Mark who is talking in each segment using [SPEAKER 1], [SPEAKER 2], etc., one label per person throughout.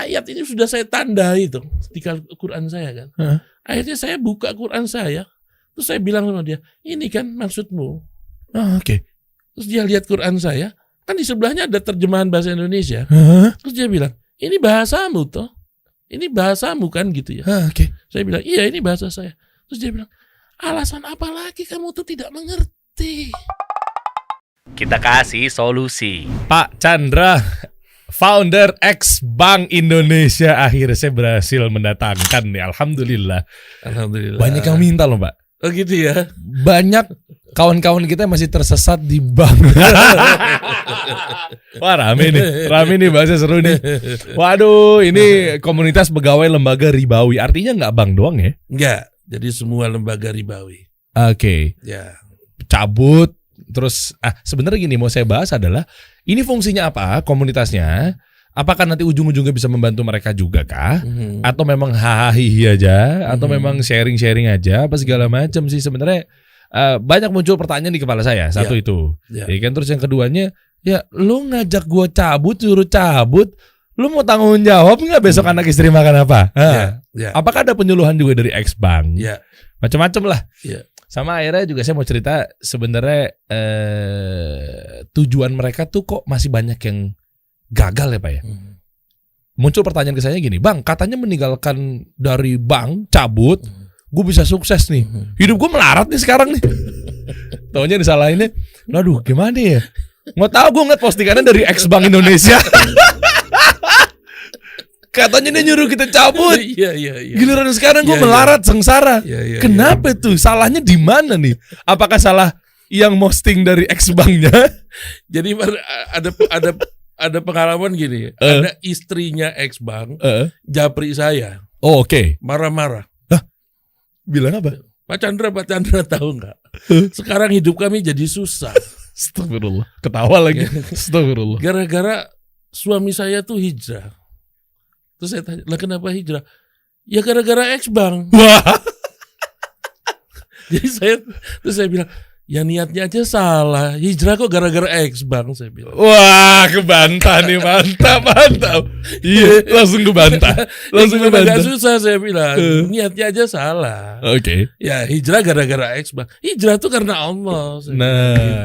[SPEAKER 1] ayat ini sudah saya tandai tuh di Quran saya kan. Akhirnya saya buka Quran saya, terus saya bilang sama dia, ini kan maksudmu.
[SPEAKER 2] Oke.
[SPEAKER 1] Terus dia lihat Quran saya, kan di sebelahnya ada terjemahan bahasa Indonesia. Terus dia bilang, ini bahasamu toh, ini bahasamu kan gitu ya.
[SPEAKER 2] Oke.
[SPEAKER 1] Saya bilang, iya ini bahasa saya. Terus dia bilang, alasan apa lagi kamu tuh tidak mengerti?
[SPEAKER 3] Kita kasih solusi.
[SPEAKER 2] Pak Chandra, founder X Bank Indonesia, akhirnya saya berhasil mendatangkan nih. Alhamdulillah.
[SPEAKER 1] Alhamdulillah.
[SPEAKER 2] Banyak yang minta loh, Pak.
[SPEAKER 1] Oh gitu ya.
[SPEAKER 2] Banyak kawan-kawan kita masih tersesat di bank. Wah, rame nih bahasa seru nih. Waduh, ini komunitas pegawai lembaga ribawi. Artinya nggak bank doang ya?
[SPEAKER 1] Enggak, jadi semua lembaga ribawi.
[SPEAKER 2] Oke.
[SPEAKER 1] Ya.
[SPEAKER 2] Cabut. Terus sebenarnya gini mau saya bahas adalah ini fungsinya apa komunitasnya? Apakah nanti ujung-ujungnya bisa membantu mereka juga kah? Atau memang hahaha aja? Atau memang sharing-sharing aja? Apa segala macam sih sebenarnya? Banyak muncul pertanyaan di kepala saya. Satu itu, ya kan. Terus yang keduanya, ya lu ngajak gua cabut, suruh cabut, lu mau tanggung jawab nggak besok anak istri makan apa? Apakah ada penyuluhan juga dari X Bank?
[SPEAKER 1] Ya.
[SPEAKER 2] Macam-macam lah.
[SPEAKER 1] Ya.
[SPEAKER 2] Sama akhirnya juga saya mau cerita sebenarnya tujuan mereka tuh kok masih banyak yang gagal ya Pak ya. Muncul pertanyaan ke saya gini, Bang, katanya meninggalkan dari bank, cabut, gue bisa sukses nih. Hidup gue melarat nih sekarang nih. Taunya disalahinnya, aduh gimana ya? Nggak tahu, gue ngeliat postingannya dari X Bank Indonesia. Katanya dia nyuruh kita cabut.
[SPEAKER 1] Iya.
[SPEAKER 2] Giliran sekarang gue melarat, sengsara. Kenapa tuh? Salahnya di mana nih? Apakah salah yang posting dari X Banknya?
[SPEAKER 1] Jadi ada pengalaman gini. Ada istrinya X Bank, japri saya.
[SPEAKER 2] Oh oke.
[SPEAKER 1] Marah-marah.
[SPEAKER 2] Bilang apa?
[SPEAKER 1] Pak Chandra tahu nggak? Sekarang hidup kami jadi susah.
[SPEAKER 2] Astagfirullah. Ketawa lagi. Astagfirullah.
[SPEAKER 1] Gara-gara suami saya tuh hijrah. Terus saya tanya, lah kenapa hijrah? Ya gara-gara X Bank.
[SPEAKER 2] Wah.
[SPEAKER 1] Jadi saya bilang, ya niatnya aja salah. Hijrah kok gara-gara X Bank, saya bilang.
[SPEAKER 2] Wah, kebantah nih, mantap. Iya, langsung kebantah.
[SPEAKER 1] Agak susah saya bilang. Niatnya aja salah.
[SPEAKER 2] Oke.
[SPEAKER 1] Ya hijrah gara-gara X Bank. Hijrah tuh karena Allah.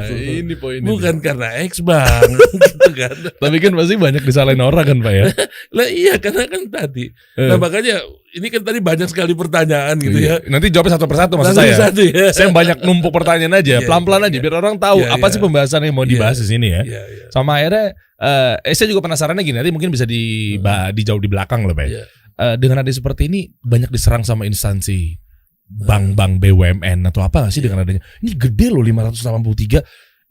[SPEAKER 2] Ini poinnya.
[SPEAKER 1] Bukan karena X Bank, gitu kan.
[SPEAKER 2] Tapi kan pasti banyak disalahin orang kan Pak ya.
[SPEAKER 1] Lah iya, karena kan tadi. Nah makanya ini kan tadi banyak sekali pertanyaan gitu ya.
[SPEAKER 2] Nanti jawabnya satu persatu maksud saya. Saya banyak numpuk pertanyaan aja, pelan-pelan aja biar orang tahu apa sih pembahasan yang mau dibahas di sini ya. Sama akhirnya saya juga penasarannya gini, nanti mungkin bisa dijauh di belakang loh Pak. Dengan ada seperti ini banyak diserang sama instansi bank-bank BUMN atau apa sih dengan adanya. Ini gede loh 583.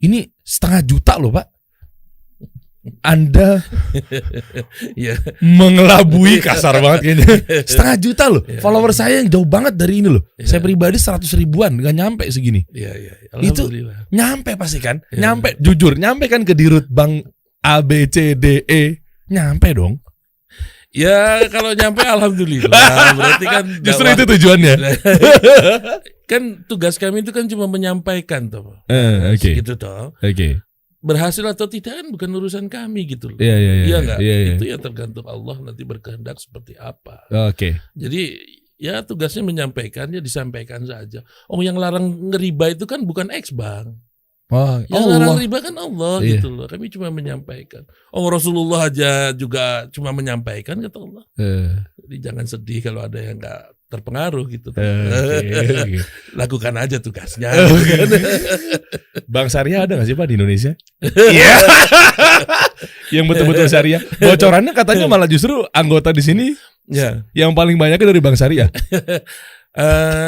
[SPEAKER 2] Ini 1,5 juta loh Pak. Anda mengelabui, kasar banget kayaknya. 1,5 juta loh. Follower saya yang jauh banget dari ini loh. Saya pribadi 100 ribuan, gak nyampe segini. Itu nyampe pasti kan? Nyampe, jujur nyampe kan ke dirut bank A, B, C, D, E. Nyampe dong.
[SPEAKER 1] Ya kalau nyampe alhamdulillah. Berarti kan
[SPEAKER 2] justru itu tujuannya.
[SPEAKER 1] Kan tugas kami itu kan cuma menyampaikan toh.
[SPEAKER 2] Oke.
[SPEAKER 1] Gitu toh.
[SPEAKER 2] Oke.
[SPEAKER 1] Berhasil atau tidak kan bukan urusan kami gitu loh.
[SPEAKER 2] Iya
[SPEAKER 1] enggak?
[SPEAKER 2] Iya.
[SPEAKER 1] Itu ya tergantung Allah nanti berkehendak seperti apa.
[SPEAKER 2] Oke.
[SPEAKER 1] Jadi ya tugasnya menyampaikan, ya disampaikan saja. Yang larang ngeriba itu kan bukan X Bank. Yang larang riba kan Allah gitu loh. Kami cuma menyampaikan. Rasulullah aja juga cuma menyampaikan kata Allah. Jadi jangan sedih kalau ada yang nggak terpengaruh gitu. Lakukan aja tugasnya.
[SPEAKER 2] Bank syariah ada nggak sih Pak di Indonesia? Iya. Yang betul-betul syariah. Bocorannya katanya malah justru anggota di sini yang paling banyaknya dari bank syariah.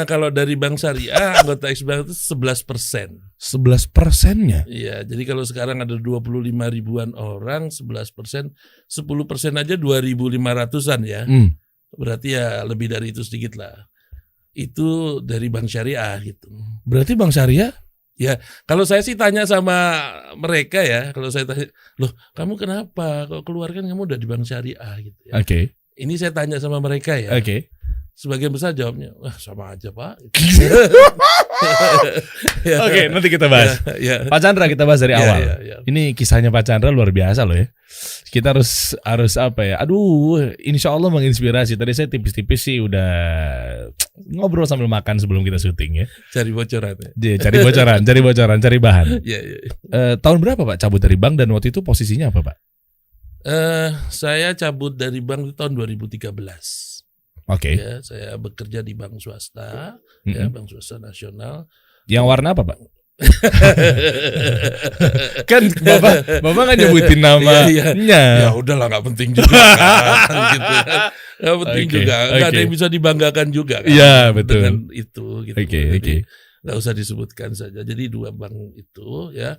[SPEAKER 1] Kalau dari bank syariah anggota X Bank itu 11%.
[SPEAKER 2] 11%-nya?
[SPEAKER 1] Iya, jadi kalau sekarang ada 25 ribuan orang, 11%, 10% aja 2.500-an ya. Berarti ya lebih dari itu sedikit lah. Itu dari bank syariah gitu.
[SPEAKER 2] Berarti bank syariah?
[SPEAKER 1] Ya, kalau saya sih tanya sama mereka ya, kalau saya tanya, loh kamu kenapa? Kok keluar kan kamu udah di bank syariah gitu ya.
[SPEAKER 2] Oke.
[SPEAKER 1] Ini saya tanya sama mereka ya.
[SPEAKER 2] Oke.
[SPEAKER 1] Sebagian besar jawabnya, wah sama aja Pak.
[SPEAKER 2] Oke, nanti kita bahas.
[SPEAKER 1] Ya.
[SPEAKER 2] Pak Chandra kita bahas dari awal.
[SPEAKER 1] Ya.
[SPEAKER 2] Ini kisahnya Pak Chandra luar biasa loh ya. Kita harus apa ya? Aduh, insya Allah menginspirasi. Tadi saya tipis-tipis sih udah ngobrol sambil makan sebelum kita syuting ya.
[SPEAKER 1] Cari bocoran.
[SPEAKER 2] Cari bocoran, cari bahan.
[SPEAKER 1] Ya.
[SPEAKER 2] Tahun berapa Pak cabut dari bank dan waktu itu posisinya apa Pak?
[SPEAKER 1] Saya cabut dari bank di tahun 2013.
[SPEAKER 2] Oke.
[SPEAKER 1] Ya, saya bekerja di bank swasta, ya, bank swasta nasional.
[SPEAKER 2] Yang warna apa Pak? Kan bapak kan nyebutin namanya.
[SPEAKER 1] Ya udahlah, nggak penting juga kan, gitu. Nggak penting juga, nggak ada yang bisa dibanggakan juga kan.
[SPEAKER 2] Iya betul.
[SPEAKER 1] Dengan itu, gitu.
[SPEAKER 2] Oke.
[SPEAKER 1] Nggak usah disebutkan saja. Jadi 2 bank itu, ya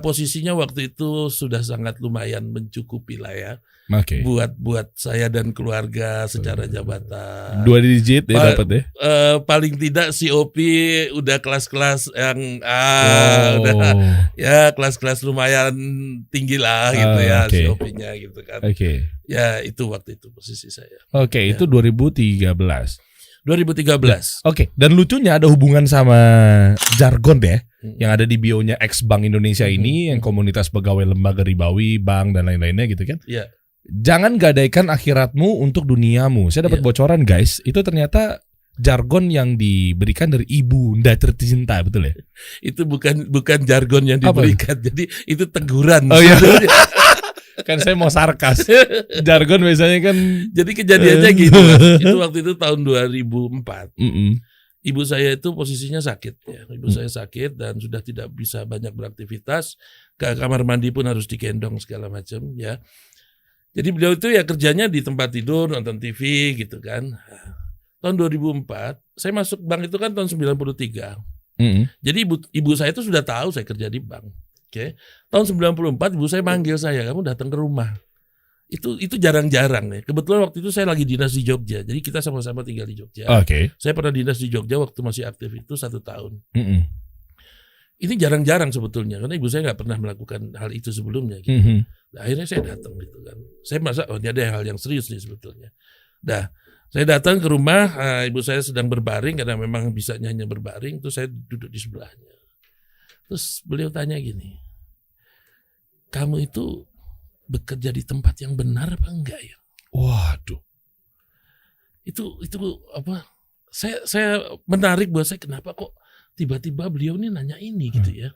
[SPEAKER 1] posisinya waktu itu sudah sangat lumayan mencukupi lah ya.
[SPEAKER 2] Oke.
[SPEAKER 1] Buat saya dan keluarga secara jabatan.
[SPEAKER 2] 2 digit ya dapat ya.
[SPEAKER 1] Paling tidak COP udah kelas-kelas yang udah ya kelas-kelas lumayan tinggi lah gitu ya COP-nya gitu kan.
[SPEAKER 2] Oke.
[SPEAKER 1] Ya itu waktu itu posisi saya.
[SPEAKER 2] Oke, itu 2013.
[SPEAKER 1] 2013.
[SPEAKER 2] Oke, dan lucunya ada hubungan sama jargon ya, yang ada di bio-nya ex Bank Indonesia ini, yang komunitas pegawai lembaga ribawi, bank dan lain-lainnya gitu kan.
[SPEAKER 1] Iya.
[SPEAKER 2] Jangan gadaikan akhiratmu untuk duniamu. Saya dapat bocoran guys, itu ternyata jargon yang diberikan dari Ibunda tercinta, betul ya?
[SPEAKER 1] Itu bukan jargon yang diberikan, jadi itu teguran.
[SPEAKER 2] Oh iya. Kan saya mau sarkas. Jargon biasanya kan.
[SPEAKER 1] Jadi kejadiannya gitu. Itu waktu itu tahun 2004. Ibu saya itu posisinya sakit ya. Ibu saya sakit dan sudah tidak bisa banyak beraktivitas. Ke kamar mandi pun harus digendong segala macam ya. Jadi beliau itu ya kerjanya di tempat tidur, nonton TV gitu kan. Tahun 2004, saya masuk bank itu kan tahun 93. Jadi ibu saya itu sudah tahu saya kerja di bank. Oke. Tahun 94 ibu saya manggil saya, kamu datang ke rumah. Itu jarang-jarang ya. Kebetulan waktu itu saya lagi dinas di Jogja. Jadi kita sama-sama tinggal di Jogja.
[SPEAKER 2] Oke.
[SPEAKER 1] Saya pernah dinas di Jogja waktu masih aktif itu 1 tahun. Ini jarang-jarang sebetulnya karena ibu saya nggak pernah melakukan hal itu sebelumnya gitu. Nah, akhirnya saya datang gitu kan. Saya merasa ini ada hal yang serius nih sebetulnya. Nah, saya datang ke rumah, ibu saya sedang berbaring karena memang bisanya hanya berbaring, terus saya duduk di sebelahnya. Terus beliau tanya gini, kamu itu bekerja di tempat yang benar apa enggak ya?
[SPEAKER 2] Waduh.
[SPEAKER 1] Itu apa? Saya menarik buat saya, kenapa kok tiba-tiba beliau ini nanya ini gitu ya.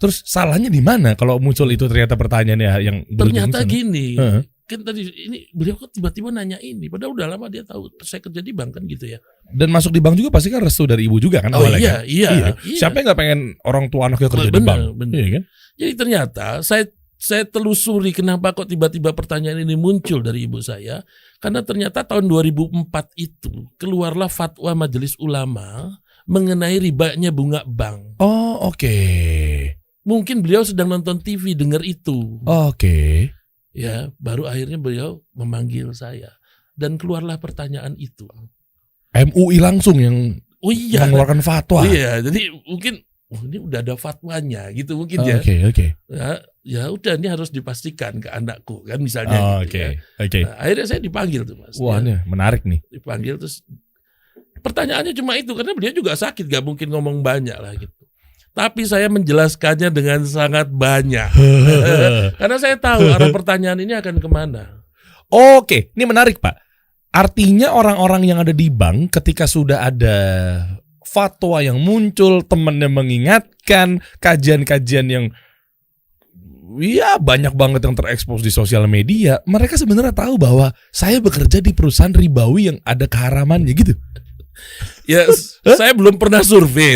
[SPEAKER 2] Terus salahnya di mana kalau muncul itu ternyata pertanyaannya yang
[SPEAKER 1] ternyata gini. Kan tadi ini beliau kok tiba-tiba nanya ini, padahal udah lama dia tahu saya kerja di bank kan gitu ya.
[SPEAKER 2] Dan masuk di bank juga pasti kan restu dari ibu juga kan awalnya.
[SPEAKER 1] Iya.
[SPEAKER 2] Siapa yang nggak pengen orang tua anaknya kerja di bank?
[SPEAKER 1] Bener.
[SPEAKER 2] Iya kan?
[SPEAKER 1] Jadi ternyata saya telusuri kenapa kok tiba-tiba pertanyaan ini muncul dari ibu saya, karena ternyata tahun 2004 itu keluarlah fatwa Majelis Ulama mengenai ribanya bunga bank.
[SPEAKER 2] Oh, oke.
[SPEAKER 1] Mungkin beliau sedang nonton TV dengar itu.
[SPEAKER 2] Oke.
[SPEAKER 1] Ya, baru akhirnya beliau memanggil saya dan keluarlah pertanyaan itu.
[SPEAKER 2] MUI langsung yang mengeluarkan fatwa.
[SPEAKER 1] Iya, jadi mungkin ini udah ada fatwanya gitu mungkin ya.
[SPEAKER 2] Oke.
[SPEAKER 1] Ya udah ini harus dipastikan ke anakku kan misalnya.
[SPEAKER 2] Oke.
[SPEAKER 1] Nah, akhirnya saya dipanggil tuh Mas.
[SPEAKER 2] Wah, ini menarik nih.
[SPEAKER 1] Dipanggil terus pertanyaannya cuma itu karena beliau juga sakit, gak mungkin ngomong banyak lah gitu. Tapi saya menjelaskannya dengan sangat banyak. Karena saya tahu arah pertanyaan ini akan kemana.
[SPEAKER 2] Oke, ini menarik Pak. Artinya orang-orang yang ada di bank ketika sudah ada fatwa yang muncul, temannya mengingatkan, kajian-kajian yang ya banyak banget yang terekspos di sosial media, mereka sebenarnya tahu bahwa saya bekerja di perusahaan ribawi yang ada keharamannya gitu.
[SPEAKER 1] Ya, saya belum pernah survei,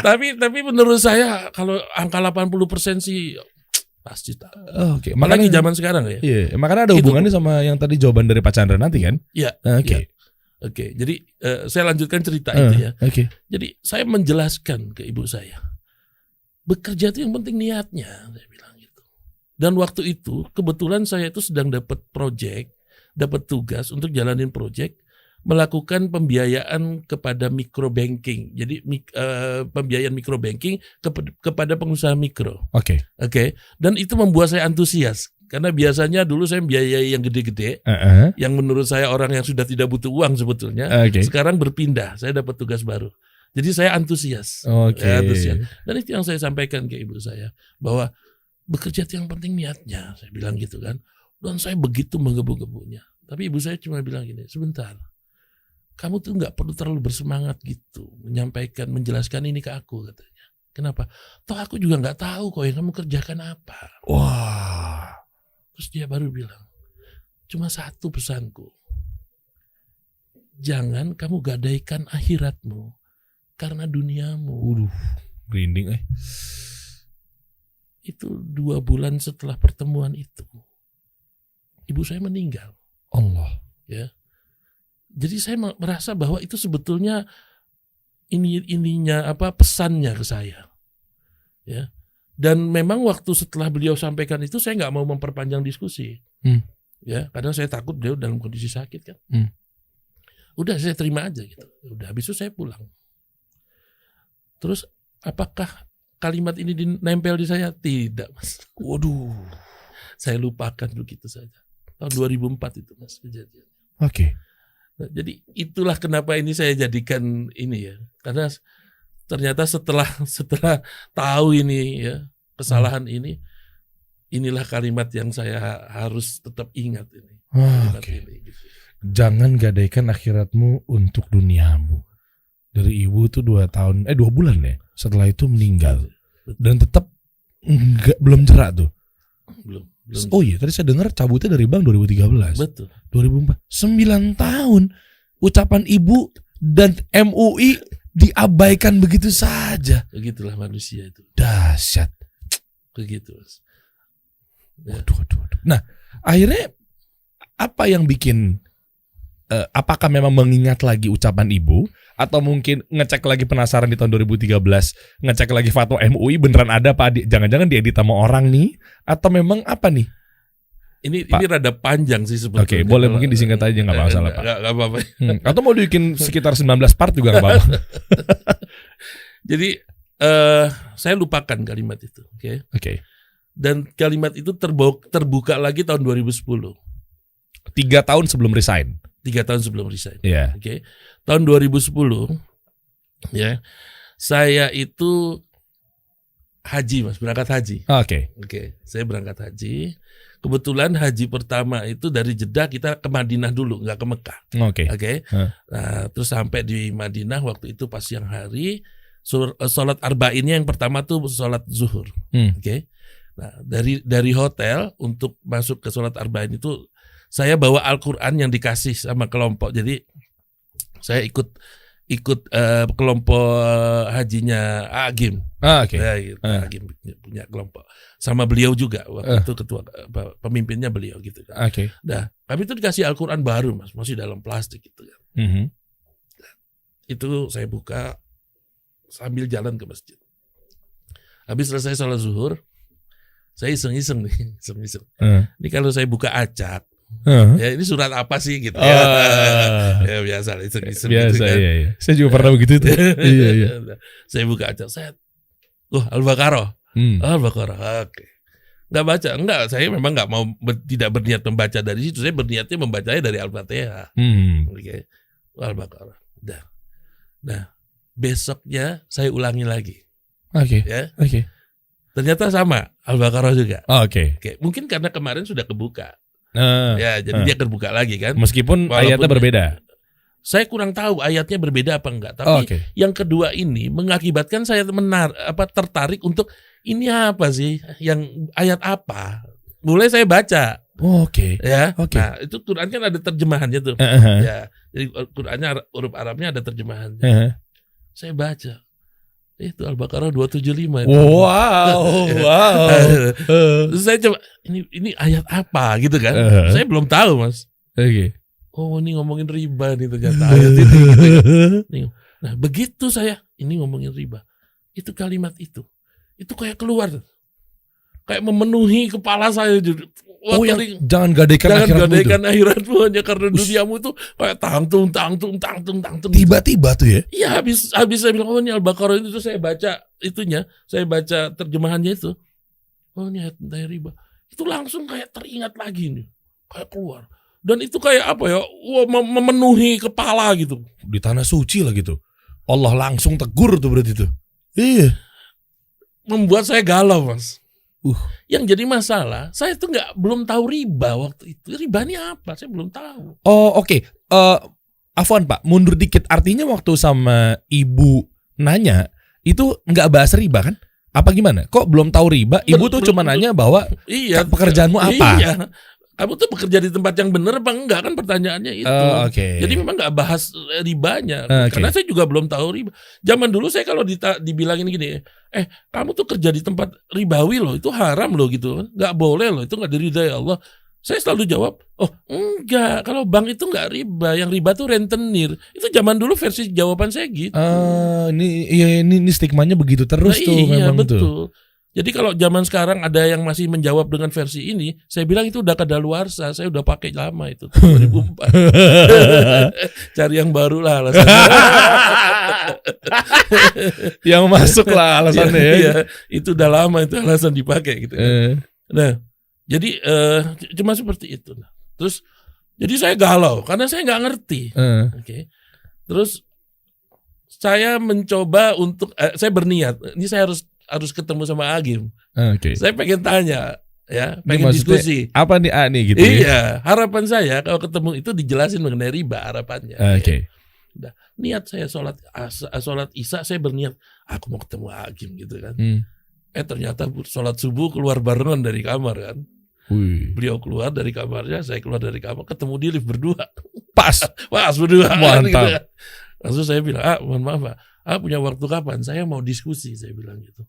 [SPEAKER 1] tapi menurut saya kalau angka 80% sih pasti tahu.
[SPEAKER 2] Oke.
[SPEAKER 1] Makanya zaman sekarang ya.
[SPEAKER 2] Iya, makanya ada hubungannya sama yang tadi jawaban dari Pak Chandra nanti kan?
[SPEAKER 1] Iya.
[SPEAKER 2] Oke.
[SPEAKER 1] Oke, jadi saya lanjutkan cerita itu ya.
[SPEAKER 2] Oke.
[SPEAKER 1] Jadi saya menjelaskan ke ibu saya, bekerja itu yang penting niatnya, saya bilang gitu. Dan waktu itu kebetulan saya itu sedang dapat tugas untuk jalanin project, melakukan pembiayaan kepada microbanking. Jadi pembiayaan microbanking kepada pengusaha mikro.
[SPEAKER 2] Oke.
[SPEAKER 1] Dan itu membuat saya antusias. Karena biasanya dulu saya biayai yang gede-gede, yang menurut saya orang yang sudah tidak butuh uang sebetulnya, sekarang berpindah, saya dapat tugas baru. Jadi saya antusias. Antusias. Dan itu yang saya sampaikan ke ibu saya, bahwa bekerja itu yang penting niatnya, saya bilang gitu kan. Dan saya begitu menggebu-gebunya. Tapi ibu saya cuma bilang gini, sebentar, kamu tuh nggak perlu terlalu bersemangat gitu, menyampaikan, menjelaskan ini ke aku, katanya. Kenapa? Toh aku juga nggak tahu kok yang kamu kerjakan apa.
[SPEAKER 2] Wah.
[SPEAKER 1] Terus dia baru bilang, cuma satu pesanku, jangan kamu gadaikan akhiratmu karena duniamu.
[SPEAKER 2] Merinding.
[SPEAKER 1] Itu 2 bulan setelah pertemuan itu, ibu saya meninggal.
[SPEAKER 2] Allah.
[SPEAKER 1] Ya. Jadi saya merasa bahwa itu sebetulnya ininya pesannya ke saya. Ya. Dan memang waktu setelah beliau sampaikan itu saya nggak mau memperpanjang diskusi. Ya, karena saya takut beliau dalam kondisi sakit kan. Udah saya terima aja gitu. Udah habis itu saya pulang. Terus apakah kalimat ini nempel di saya? Tidak, Mas.
[SPEAKER 2] Waduh.
[SPEAKER 1] Saya lupakan begitu saja. Tahun 2004 itu, Mas, kejadian.
[SPEAKER 2] Oke.
[SPEAKER 1] Nah, jadi itulah kenapa ini saya jadikan ini ya. Karena ternyata setelah tahu ini ya, kesalahan ini, inilah kalimat yang saya harus tetap ingat ini. Ini gitu.
[SPEAKER 2] Jangan gadaikan akhiratmu untuk duniamu. Dari ibu tuh 2 bulan ya. Setelah itu meninggal.
[SPEAKER 1] Betul.
[SPEAKER 2] Dan tetap belum jerak tuh.
[SPEAKER 1] Belum.
[SPEAKER 2] Oh iya, tadi saya dengar cabutnya dari bank 2013.
[SPEAKER 1] Betul.
[SPEAKER 2] 2004. 9 tahun ucapan ibu dan MUI diabaikan begitu saja.
[SPEAKER 1] Begitulah manusia itu.
[SPEAKER 2] Dahsyat.
[SPEAKER 1] Begitu, Mas. Ya.
[SPEAKER 2] Waduh. Nah, akhirnya apa yang bikin apakah memang mengingat lagi ucapan ibu atau mungkin ngecek lagi penasaran di tahun 2013, ngecek lagi fatwa MUI beneran ada Pak? Jangan-jangan diedit sama orang nih atau memang apa nih?
[SPEAKER 1] Ini rada panjang sih sebetulnya.
[SPEAKER 2] Oke, boleh mungkin disingkat aja nggak masalah Pak.
[SPEAKER 1] Nggak apa-apa.
[SPEAKER 2] Atau mau dibikin sekitar 19 part juga nggak apa-apa.
[SPEAKER 1] Jadi saya lupakan kalimat itu,
[SPEAKER 2] Oke.
[SPEAKER 1] Dan kalimat itu terbuka lagi tahun 2010.
[SPEAKER 2] 3 tahun sebelum resign.
[SPEAKER 1] 3 tahun sebelum resign.
[SPEAKER 2] Iya.
[SPEAKER 1] Oke. Tahun 2010 ya. Saya itu haji, Mas, berangkat haji. Oke, saya berangkat haji. Kebetulan haji pertama itu dari Jeddah kita ke Madinah dulu, nggak ke Mekah. Oke. Nah, terus sampai di Madinah waktu itu pas siang hari, sholat arba'innya yang pertama tuh sholat zuhur. Oke. Nah, dari hotel untuk masuk ke sholat arba'in itu saya bawa Al-Quran yang dikasih sama kelompok. Jadi saya ikut kelompok hajinya Agim. Agim punya kelompok. Sama beliau juga waktu itu ketua pemimpinnya beliau gitu kan. Nah, kami itu dikasih Al-Quran baru, Mas, masih dalam plastik gitu kan. Itu saya buka sambil jalan ke masjid. Habis selesai sholat zuhur, saya iseng-iseng nih. Ini kalau saya buka acak, ya ini surat apa sih gitu ya. Ya biasa iseng-iseng gitu kan.
[SPEAKER 2] Iya. Saya juga pernah begitu tuh. Iya.
[SPEAKER 1] Saya buka acak, Al-Baqarah. Al-Baqarah. Oke. Nggak baca, enggak. Saya memang nggak mau tidak berniat membaca dari situ. Saya berniatnya membacanya dari Al-Fatihah. Oke. Al-Baqarah. Nah, besoknya saya ulangi lagi.
[SPEAKER 2] Oke.
[SPEAKER 1] Ternyata sama Al-Baqarah juga.
[SPEAKER 2] Oke.
[SPEAKER 1] Mungkin karena kemarin sudah kebuka. Jadi dia terbuka lagi kan.
[SPEAKER 2] Meskipun ayatnya berbeda.
[SPEAKER 1] Saya kurang tahu ayatnya berbeda apa enggak. Tapi yang kedua ini mengakibatkan saya tertarik untuk ini apa sih? Yang ayat apa? Mulai saya baca. Nah, itu Quran kan ada terjemahannya tuh. Ya, jadi Qurannya huruf Arabnya ada terjemahannya. Saya baca. Itu Al-Baqarah 275 itu.
[SPEAKER 2] Wow.
[SPEAKER 1] Terus saya coba ini ayat apa gitu kan. Saya belum tahu, Mas. Oh, ini ngomongin riba nih ternyata ayat ini gitu. Nah, begitu saya ini ngomongin riba. Itu kalimat itu kayak keluar. Kayak memenuhi kepala saya.
[SPEAKER 2] Jangan gadaikan
[SPEAKER 1] akhiratmu hanya karena duniamu itu kayak tangtung.
[SPEAKER 2] Tiba-tiba tuh ya?
[SPEAKER 1] Iya, habis saya bilang, oh ini Al-Baqarah itu saya baca itunya, saya baca terjemahannya itu. Oh ini ayat tentang riba. itu langsung kayak teringat lagi nih, kayak keluar. Dan itu kayak apa ya, memenuhi kepala gitu.
[SPEAKER 2] Di tanah suci lah gitu. Allah langsung tegur tuh berarti tuh. Iya.
[SPEAKER 1] Membuat saya galau, Mas. Yang jadi masalah, saya tuh belum tahu riba waktu itu. Riba ini apa? Saya belum tahu.
[SPEAKER 2] Oh, oke. Afwan Pak, mundur dikit. Artinya waktu sama ibu nanya, itu nggak bahas riba kan? Apa gimana? Kok belum tahu riba? Ibu tuh cuma nanya bahwa pekerjaanmu apa?
[SPEAKER 1] Iya. Kamu tuh bekerja di tempat yang benar apa enggak kan pertanyaannya itu. Jadi memang nggak bahas ribanya. Karena saya juga belum tahu riba. Zaman dulu saya kalau dibilangin gini, kamu tuh kerja di tempat ribawi loh, itu haram loh gitu. Nggak boleh loh, itu nggak diridai Allah. Saya selalu jawab, oh enggak, kalau bank itu nggak riba, yang riba tuh rentenir. Itu zaman dulu versi jawaban saya gitu.
[SPEAKER 2] Ini stigmanya begitu terus tuh memang
[SPEAKER 1] betul.
[SPEAKER 2] Tuh.
[SPEAKER 1] Jadi kalau zaman sekarang ada yang masih menjawab dengan versi ini, saya bilang itu udah kadaluarsa, saya udah pakai lama itu 2004. Cari yang baru lah alasannya.
[SPEAKER 2] Yang masuk lah alasannya ya.
[SPEAKER 1] Iya, itu udah lama itu alasan dipakai gitu. Nah, jadi cuma seperti itu. Terus jadi saya galau karena saya nggak ngerti. Oke. Terus saya mencoba untuk saya berniat, ini saya harus ketemu sama Agim. Saya pengen tanya, ya, pengen diskusi.
[SPEAKER 2] Apa nih nih gitu?
[SPEAKER 1] Iya, harapan saya kalau ketemu itu dijelasin mengenai riba harapannya. Udah, niat saya sholat isya, saya berniat aku mau ketemu Agim gitu kan. Ternyata sholat subuh keluar barengan dari kamar kan. Beliau keluar dari kamarnya, saya keluar dari kamar, ketemu di lift berdua. Pas berdua.
[SPEAKER 2] Mantap.
[SPEAKER 1] Gitu kan. Langsung saya bilang, mohon maaf Pak, punya waktu kapan? Saya mau diskusi, saya bilang gitu.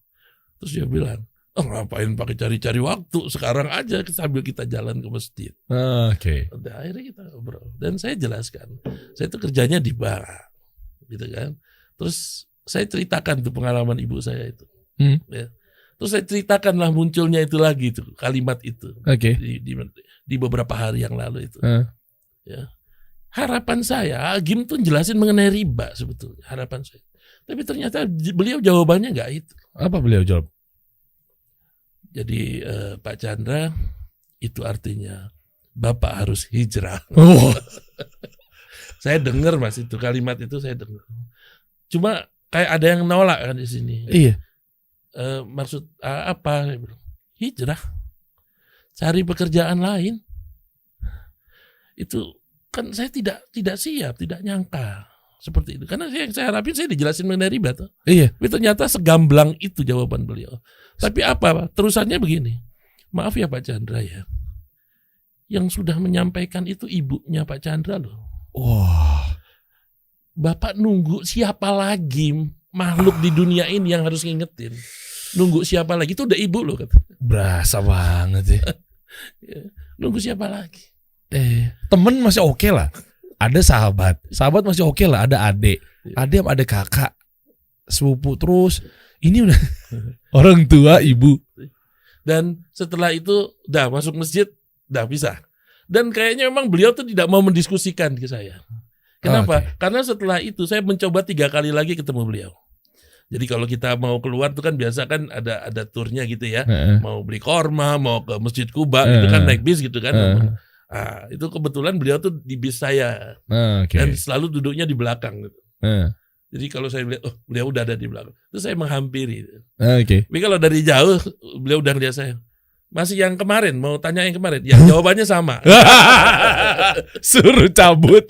[SPEAKER 1] Terus dia bilang, ngapain pakai cari-cari waktu, sekarang aja sambil kita jalan ke masjid. Udah, akhirnya kita ngobrol dan saya jelaskan, saya itu kerjanya di bank, gitu kan. Terus saya ceritakan tuh pengalaman ibu saya itu. Ya. Terus saya ceritakanlah munculnya itu lagi tuh kalimat itu di beberapa hari yang lalu itu. Ya. Harapan saya, Agim tuh jelasin mengenai riba sebetulnya, harapan saya. Tapi ternyata beliau jawabannya nggak itu.
[SPEAKER 2] Apa beliau jawab?
[SPEAKER 1] Jadi Pak Chandra, itu artinya Bapak harus hijrah. Saya dengar Mas itu kalimat itu saya dengar. Cuma kayak ada yang nolak kan di sini.
[SPEAKER 2] Iya.
[SPEAKER 1] Maksud apa? Hijrah. Cari pekerjaan lain. Itu kan saya tidak siap, tidak nyangka seperti itu. Karena yang saya harapin saya dijelasin mengenai riba tuh.
[SPEAKER 2] Iya.
[SPEAKER 1] Tapi ternyata segamblang itu jawaban beliau. Tapi apa? Terusannya begini. Maaf ya Pak Chandra ya. Yang sudah menyampaikan itu ibunya Pak Chandra loh. Bapak nunggu siapa lagi makhluk di dunia ini yang harus ngingetin. Nunggu siapa lagi, itu udah ibu loh kata.
[SPEAKER 2] Berasa banget ya.
[SPEAKER 1] Nunggu siapa lagi.
[SPEAKER 2] Temen masih oke lah. Ada sahabat masih oke lah. Ada adik, ada kakak, sepupu, terus ini udah orang tua, ibu.
[SPEAKER 1] Dan setelah itu udah masuk masjid, udah bisa. Dan kayaknya memang beliau tuh tidak mau mendiskusikan ke saya. Kenapa? Karena setelah itu saya mencoba 3 kali lagi ketemu beliau. Jadi kalau kita mau keluar tuh kan biasa kan ada turnya gitu ya. Mau beli korma, mau ke Masjid Kuba, itu kan naik bis gitu kan. Itu kebetulan beliau tuh di bis saya. Dan selalu duduknya di belakang gitu. Jadi kalau saya lihat, beliau udah ada di belakang. Terus saya menghampiri. Tapi kalau dari jauh, beliau udah ngeliat saya. Masih yang kemarin, mau tanya yang kemarin. Ya jawabannya sama.
[SPEAKER 2] Suruh cabut.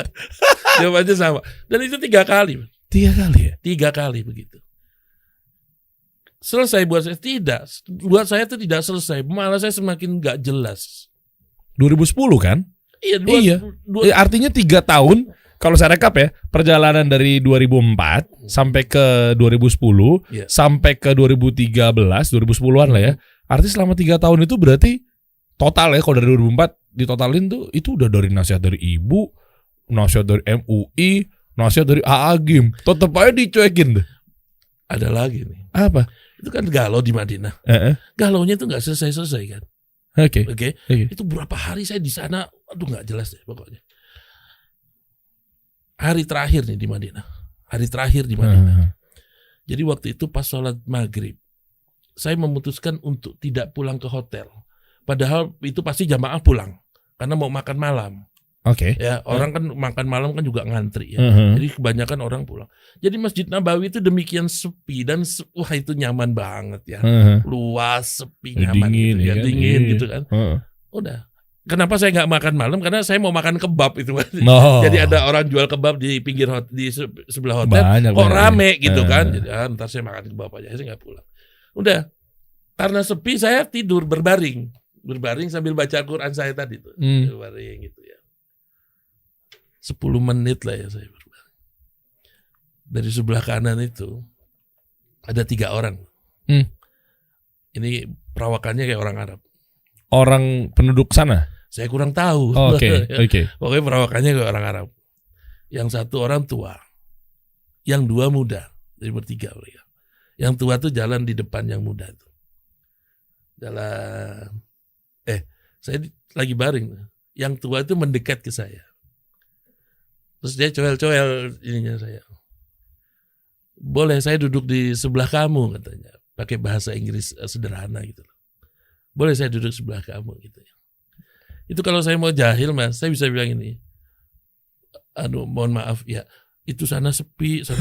[SPEAKER 1] Jawabannya sama. Dan itu 3 kali.
[SPEAKER 2] 3 kali ya?
[SPEAKER 1] 3 kali begitu. Selesai buat saya? Tidak. Buat saya itu tidak selesai. Malah saya semakin gak jelas.
[SPEAKER 2] 2010 kan?
[SPEAKER 1] Iya.
[SPEAKER 2] Artinya 3 tahun. Kalau saya rekap ya, perjalanan dari 2004 sampai ke 2010, sampai ke 2013, 2010-an lah ya. Artinya selama 3 tahun itu berarti total ya, kalau dari 2004 ditotalin tuh, itu udah dari nasihat dari ibu, nasihat dari MUI, nasihat dari Agim. Tetep aja dicuekin deh.
[SPEAKER 1] Ada lagi nih.
[SPEAKER 2] Apa?
[SPEAKER 1] Itu kan galau di Madinah. Galaunya itu gak selesai-selesai kan. Oke. Itu berapa hari saya di sana, aduh gak jelas deh pokoknya. Hari terakhir nih di Madinah. Jadi waktu itu pas sholat maghrib, saya memutuskan untuk tidak pulang ke hotel. Padahal itu pasti jamaah pulang karena mau makan malam.
[SPEAKER 2] Oke.
[SPEAKER 1] Ya, orang kan makan malam kan juga ngantri ya. Jadi kebanyakan orang pulang. Jadi Masjid Nabawi itu demikian sepi dan wah itu nyaman banget ya. Luas, sepi, nyaman
[SPEAKER 2] dingin,
[SPEAKER 1] gitu ya,
[SPEAKER 2] kan?
[SPEAKER 1] dingin gitu kan. Udah. Kenapa saya nggak makan malam? Karena saya mau makan kebab itu. Jadi ada orang jual kebab di pinggir di sebelah hotel. Kok rame gitu kan? Jadi ntar saya makan kebab aja. Saya nggak pulang. Udah. Karena sepi saya tidur berbaring sambil baca Quran saya tadi tuh. Berbaring gitu ya. 10 menit lah ya saya berbaring. Dari sebelah kanan itu ada 3 orang. Ini perawakannya kayak orang Arab.
[SPEAKER 2] Orang penduduk sana?
[SPEAKER 1] Saya kurang tahu.
[SPEAKER 2] Oke.
[SPEAKER 1] Pokoknya perawakannya kayak orang Arab. Yang 1 orang tua. Yang 2 muda. Jadi bertiga mereka. Yang tua tuh jalan di depan yang muda tuh. Jalan. Saya lagi baring. Yang tua itu mendekat ke saya. Terus dia coel-coel ininya saya. Boleh saya duduk di sebelah kamu katanya. Pakai bahasa Inggris sederhana gitu. Boleh saya duduk sebelah kamu gitu ya. Itu kalau saya mau jahil Mas, saya bisa bilang ini. Mohon maaf ya. Itu sana sepi gitu.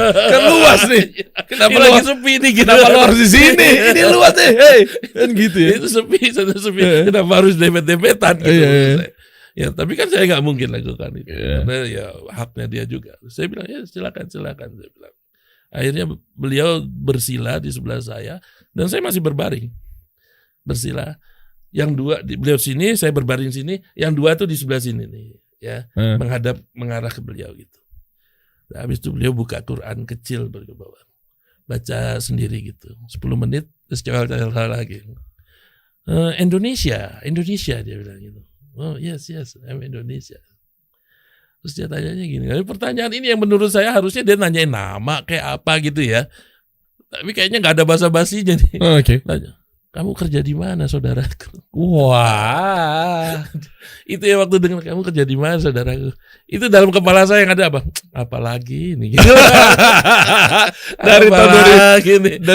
[SPEAKER 2] Kan luas nih. Kenapa lagi sepi nih? Kenapa lo harus di sini? Ini luas nih. Kan gitu ya.
[SPEAKER 1] Itu sepi, sana sepi. Kenapa harus dempet-dempetan gitu? Ya, tapi kan saya nggak mungkin lakukan itu. Karena ya haknya dia juga. Saya bilang ya silakan. Saya bilang. Akhirnya beliau bersila di sebelah saya dan saya masih berbaring. Bersila. Yang 2 beliau sini, saya berbaring sini. Yang 2 tuh di sebelah sini nih, ya, mengarah ke beliau gitu. Nah, habis itu beliau buka Quran kecil ke bawah, baca sendiri gitu. 10 menit terus coel-coel lagi. Indonesia dia bilang gitu. Oh yes, I'm Indonesia. Terus dia tanyanya gini. Pertanyaan ini yang menurut saya harusnya dia nanyain nama kayak apa gitu ya. Tapi kayaknya nggak ada basa-basinya nih.
[SPEAKER 2] Oke.
[SPEAKER 1] Nanya, kamu kerja di mana saudaraku?
[SPEAKER 2] Wah.
[SPEAKER 1] Itu ya waktu dengar kamu kerja di mana saudaraku. Itu dalam kepala saya yang ada apa? Apalagi ini.
[SPEAKER 2] Dari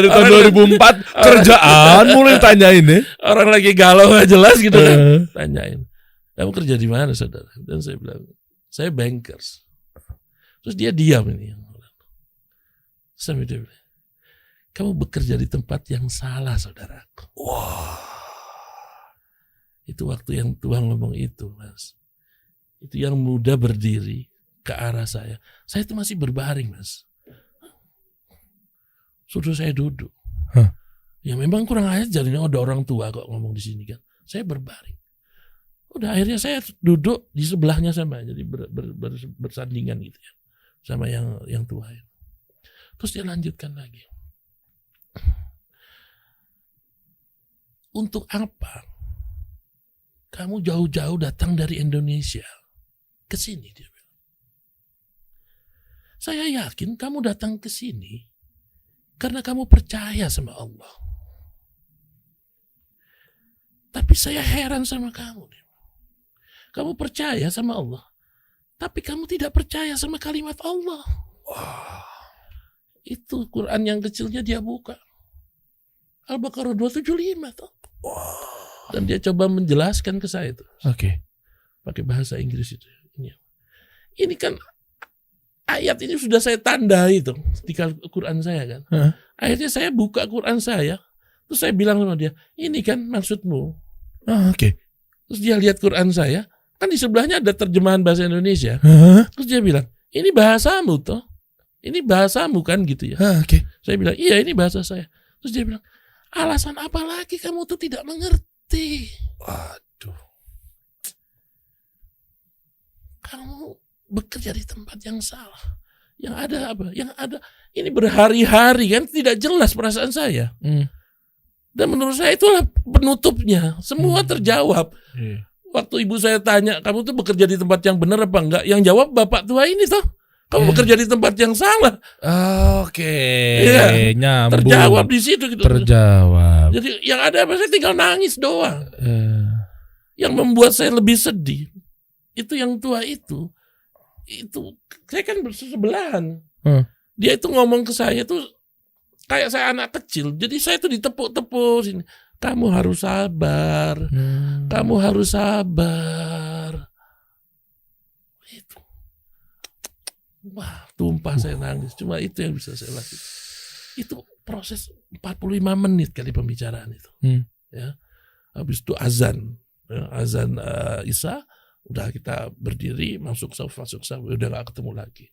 [SPEAKER 2] tahun 2004 kerjaan mulai tanyain nih.
[SPEAKER 1] Orang lagi galau nggak jelas gitu kan. Tanyain. Kamu kerja di mana saudara? Dan saya bilang, saya bankers. Terus dia diam ini. Sampai dia bilang, kamu bekerja di tempat yang salah saudaraku. Wah. Itu waktu yang Tuhan ngomong itu Mas. Itu yang muda berdiri ke arah saya. Saya itu masih berbaring Mas. Suruh saya duduk. Ya memang kurang ajar ini ada orang tua kok ngomong di sini kan. Saya berbaring. Udah akhirnya saya duduk di sebelahnya sama, jadi bersandingan gitu ya sama yang tua. Terus dia lanjutkan lagi. Untuk apa kamu jauh-jauh datang dari Indonesia ke sini? Dia bilang. Saya yakin kamu datang ke sini karena kamu percaya sama Allah. Tapi saya heran sama kamu. Kamu percaya sama Allah, tapi kamu tidak percaya sama kalimat Allah. Wah. Itu Quran yang kecilnya dia buka. Al-Baqarah 275 tuh. Wow. Dan dia coba menjelaskan ke saya itu.
[SPEAKER 2] Oke.
[SPEAKER 1] Pakai bahasa Inggris itu. Ini kan ayat ini sudah saya tandai itu di Quran saya kan. Akhirnya saya buka Quran saya, terus saya bilang sama dia, ini kan maksudmu.
[SPEAKER 2] Oke.
[SPEAKER 1] Terus dia lihat Quran saya, kan di sebelahnya ada terjemahan bahasa Indonesia. Terus dia bilang, ini bahasamu toh. Ini bahasamu kan gitu ya.
[SPEAKER 2] Oke.
[SPEAKER 1] Saya bilang, iya ini bahasa saya. Terus dia bilang, alasan apa lagi kamu tuh tidak mengerti? Waduh. Kamu bekerja di tempat yang salah. Yang ada apa? Yang ada ini berhari-hari kan tidak jelas perasaan saya. Dan menurut saya itulah penutupnya. Semua terjawab. Waktu ibu saya tanya, kamu tuh bekerja di tempat yang benar apa enggak? Yang jawab bapak tua ini toh. Kamu bekerja di tempat yang salah.
[SPEAKER 2] Oke.
[SPEAKER 1] Ya,
[SPEAKER 2] nyambung.
[SPEAKER 1] terjawab di situ gitu.
[SPEAKER 2] Terjawab.
[SPEAKER 1] Jadi yang ada apa? Saya tinggal nangis doang. Yang membuat saya lebih sedih itu yang tua itu saya kan bersebelahan. Dia itu ngomong ke saya tuh kayak saya anak kecil. Jadi saya tuh ditepuk-tepuk sini. Kamu harus sabar. Kamu harus sabar. Itu. Wah, tumpah saya nangis. Cuma itu yang bisa saya lakukan. Itu proses 45 menit kali pembicaraan itu. Ya. Habis itu azan. Ya, azan Isya, udah kita berdiri, masuk saf, udah gak ketemu lagi.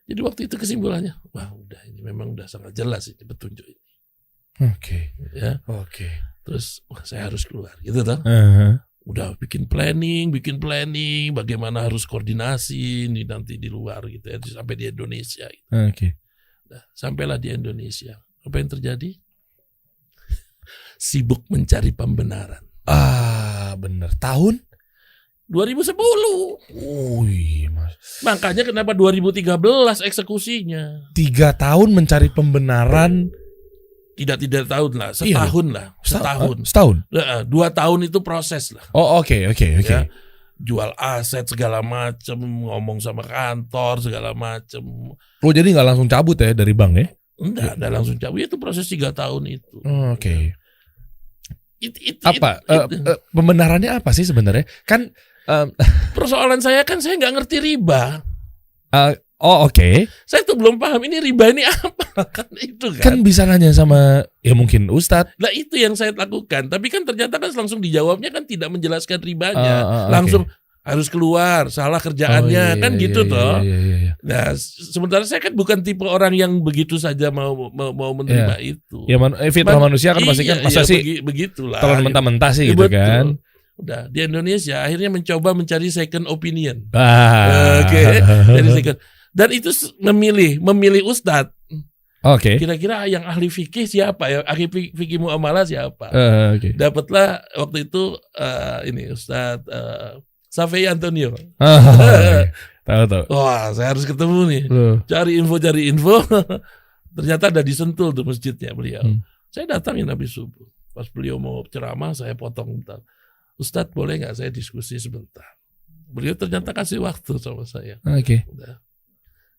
[SPEAKER 1] Jadi waktu itu kesimpulannya, wah udah ini memang udah sangat jelas ini petunjuk ini.
[SPEAKER 2] Oke.
[SPEAKER 1] Ya.
[SPEAKER 2] Oke.
[SPEAKER 1] Terus wah, saya harus keluar gitu toh. Udah bikin planning, bagaimana harus koordinasi ini nanti di luar gitu ya, sampai di Indonesia. Gitu.
[SPEAKER 2] Oke.
[SPEAKER 1] Nah, sampailah di Indonesia. Apa yang terjadi? Sibuk mencari pembenaran.
[SPEAKER 2] Bener. Tahun
[SPEAKER 1] 2010.
[SPEAKER 2] Mas.
[SPEAKER 1] Makanya kenapa 2013 eksekusinya?
[SPEAKER 2] 3 tahun mencari pembenaran.
[SPEAKER 1] Tidak tahun lah, setahun lah.
[SPEAKER 2] Setahun?
[SPEAKER 1] 2 tahun itu proses lah.
[SPEAKER 2] Oh oke.
[SPEAKER 1] Ya, jual aset segala macam, ngomong sama kantor segala macam.
[SPEAKER 2] Oh jadi nggak langsung cabut ya dari bank ya?
[SPEAKER 1] Enggak langsung cabut, itu proses 3 tahun itu.
[SPEAKER 2] Oke. Pembenarannya apa sih sebenarnya? Kan
[SPEAKER 1] persoalan saya kan saya nggak ngerti riba.
[SPEAKER 2] Oke.
[SPEAKER 1] Saya tuh belum paham ini riba ini apa kan itu kan.
[SPEAKER 2] Kan bisa nanya sama ya mungkin Ustadz.
[SPEAKER 1] Nah itu yang saya lakukan. Tapi kan ternyata kan langsung dijawabnya kan tidak menjelaskan ribanya. Langsung harus keluar, salah kerjaannya kan gitu toh.
[SPEAKER 2] Iya.
[SPEAKER 1] Nah sementara saya kan bukan tipe orang yang begitu saja mau menerima itu.
[SPEAKER 2] Ya fitrah manusia kan pasti kan masa sih
[SPEAKER 1] begitulah.
[SPEAKER 2] Telan mentah-mentah sih gitu kan.
[SPEAKER 1] Udah di Indonesia akhirnya mencoba mencari second opinion.
[SPEAKER 2] Oke.
[SPEAKER 1] Jadi second. Dan itu memilih ustadz.
[SPEAKER 2] Oke.
[SPEAKER 1] Kira-kira yang ahli fikih siapa ya? Ahli fikih muamalah siapa?
[SPEAKER 2] Okay.
[SPEAKER 1] Dapatlah waktu itu ini Ustadz Safei Antonio.
[SPEAKER 2] Tahu.
[SPEAKER 1] Wah, saya harus ketemu nih. Cari info. Ternyata ada di Sentul tuh masjidnya beliau. Saya datangin habis subuh. Pas beliau mau ceramah, saya potong bentar. Ustadz boleh nggak saya diskusi sebentar? Beliau ternyata kasih waktu sama saya.
[SPEAKER 2] Oke.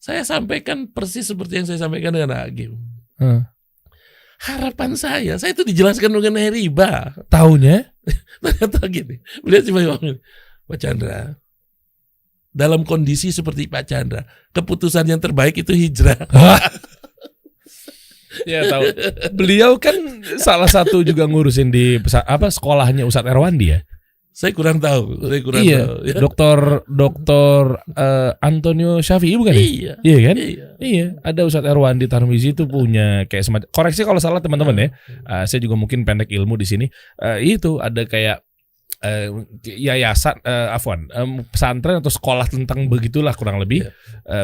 [SPEAKER 1] Saya sampaikan persis seperti yang saya sampaikan dengan Agim. Harapan saya itu dijelaskan mengenai riba.
[SPEAKER 2] Tahunya?
[SPEAKER 1] Ternyata gini, beliau cuma ngomong, Pak Chandra, dalam kondisi seperti Pak Chandra, keputusan yang terbaik itu hijrah.
[SPEAKER 2] Ya tahu. Beliau kan salah satu juga ngurusin di sekolahnya Ustadz Erwandi ya.
[SPEAKER 1] Saya kurang tahu. Tahu.
[SPEAKER 2] Ya. Dokter Antonio Syafi'i bukan?
[SPEAKER 1] Iya.
[SPEAKER 2] Iya kan? Iya. Ada Ustadz Erwandi Tarmizi itu punya kayak semacam, koreksi kalau salah teman-teman ya. Saya juga mungkin pendek ilmu di sini. Itu ada kayak yayasan, pesantren atau sekolah tentang begitulah kurang lebih.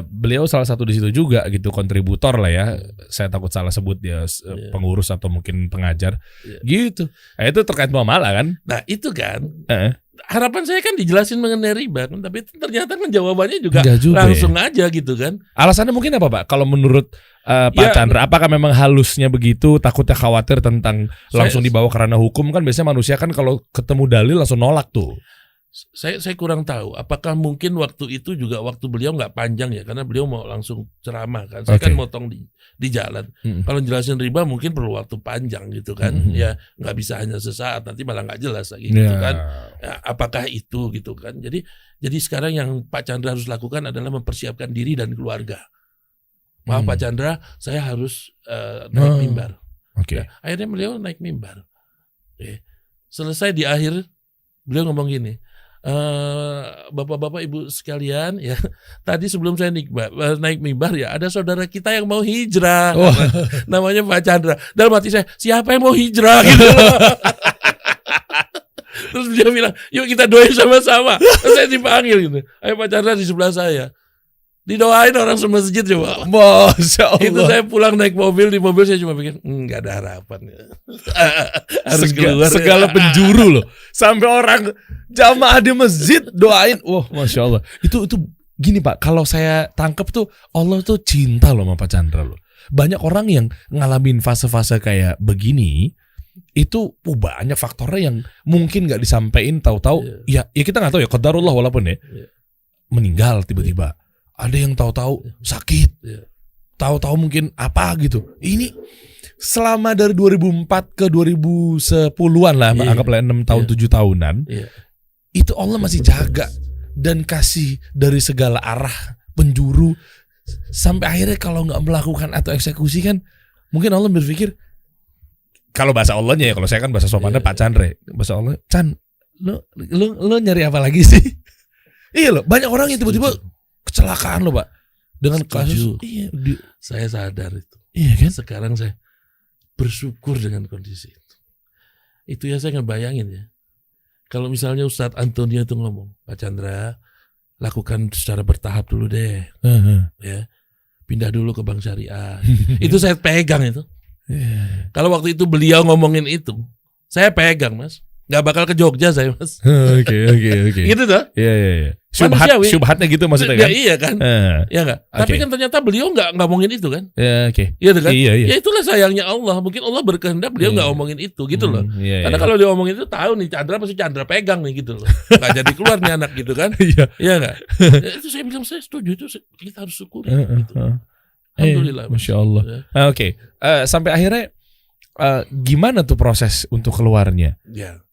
[SPEAKER 2] Beliau salah satu di situ juga gitu, kontributor lah ya. Saya takut salah sebut dia pengurus atau mungkin pengajar gitu. Itu terkait muamalah kan?
[SPEAKER 1] Nah itu kan harapan saya kan dijelasin mengenai riba kan, tapi ternyata kan jawabannya juga langsung aja gitu kan.
[SPEAKER 2] Alasannya mungkin apa Pak? Kalau menurut Pak Chandra, apakah memang halusnya begitu, takutnya khawatir tentang langsung dibawa ke ranah hukum? Kan biasanya manusia kan kalau ketemu dalil langsung nolak tuh. Saya
[SPEAKER 1] kurang tahu. Apakah mungkin waktu itu juga waktu beliau nggak panjang ya, karena beliau mau langsung ceramah kan. Saya kan motong di jalan. Kalau jelasin riba mungkin perlu waktu panjang gitu kan. Ya nggak bisa hanya sesaat, nanti malah nggak jelas lagi gitu kan. Ya, apakah itu gitu kan. Jadi sekarang yang Pak Chandra harus lakukan adalah mempersiapkan diri dan keluarga. Maaf Pak Chandra, saya harus naik mimbar. Ya, akhirnya beliau naik mimbar. Selesai di akhir beliau ngomong gini, bapak-bapak ibu sekalian ya, tadi sebelum saya naik mimbar ya, ada saudara kita yang mau hijrah, namanya Pak Chandra. Dalam hati saya, siapa yang mau hijrah gitu. Terus dia bilang, yuk kita doain sama-sama. Terus saya dipanggil gitu, ayo Pak Chandra di sebelah saya. Didoain orang semasjid coba.
[SPEAKER 2] Masya Allah.
[SPEAKER 1] Itu saya pulang naik mobil, di mobil saya cuma pikir, nggak ada harapan. Harus keluar.
[SPEAKER 2] Segala penjuru loh. Sampai orang jamaah di masjid doain. Wah, Masya Allah. Itu gini Pak, kalau saya tangkap tuh Allah tuh cinta loh sama Pak Chandra loh. Banyak orang yang ngalamin fase-fase kayak begini, itu banyak faktornya yang mungkin nggak disampaikan, tahu-tahu ya kita nggak tahu ya, qadarullah walaupun ya meninggal tiba-tiba. Ada yang tahu-tahu sakit, tahu-tahu mungkin apa gitu. Ini selama dari 2004 ke 2010-an lah, anggaplah 6 tahun 7 tahunan. Itu Allah masih jaga dan kasih dari segala arah penjuru sampai akhirnya kalau nggak melakukan atau eksekusi kan mungkin Allah berpikir, kalau bahasa Allahnya ya, kalau saya kan bahasa sopannya Pak Chandra, bahasa Allah, Chan, lo nyari apa lagi sih? Iya loh, banyak orang yang tiba-tiba kecelakaan loh Pak dengan kasus.
[SPEAKER 1] Iya, saya sadar itu.
[SPEAKER 2] Iya kan?
[SPEAKER 1] Sekarang saya bersyukur dengan kondisi itu. Itu ya saya ngebayangin ya. Kalau misalnya Ustadz Antonio itu ngomong, Pak Chandra, lakukan secara bertahap dulu deh, ya, pindah dulu ke bank syariah. Itu saya pegang itu. Kalau waktu itu beliau ngomongin itu, saya pegang Mas. Nggak bakal ke Jogja saya Mas.
[SPEAKER 2] Oke.
[SPEAKER 1] Gitu tuh.
[SPEAKER 2] Iya. Syubhatnya gitu maksudnya kan?
[SPEAKER 1] Iya kan? Ya nggak. Tapi kan ternyata beliau nggak ngomongin itu kan?
[SPEAKER 2] Ya, oke.
[SPEAKER 1] Iya kan?
[SPEAKER 2] Iya.
[SPEAKER 1] Ya itulah sayangnya Allah. Mungkin Allah berkehendak beliau nggak ngomongin itu gitu loh. Karena kalau dia ngomongin itu tahu nih Chandra pasti Chandra pegang nih gitu loh. Nggak jadi keluar nih anak gitu kan? Iya nggak? Ya, itu saya bilang saya setuju, itu kita harus syukuri. Gitu. Alhamdulillah.
[SPEAKER 2] Masya Allah. Oke. Sampai akhirnya gimana tuh proses untuk keluarnya?
[SPEAKER 1] Ya.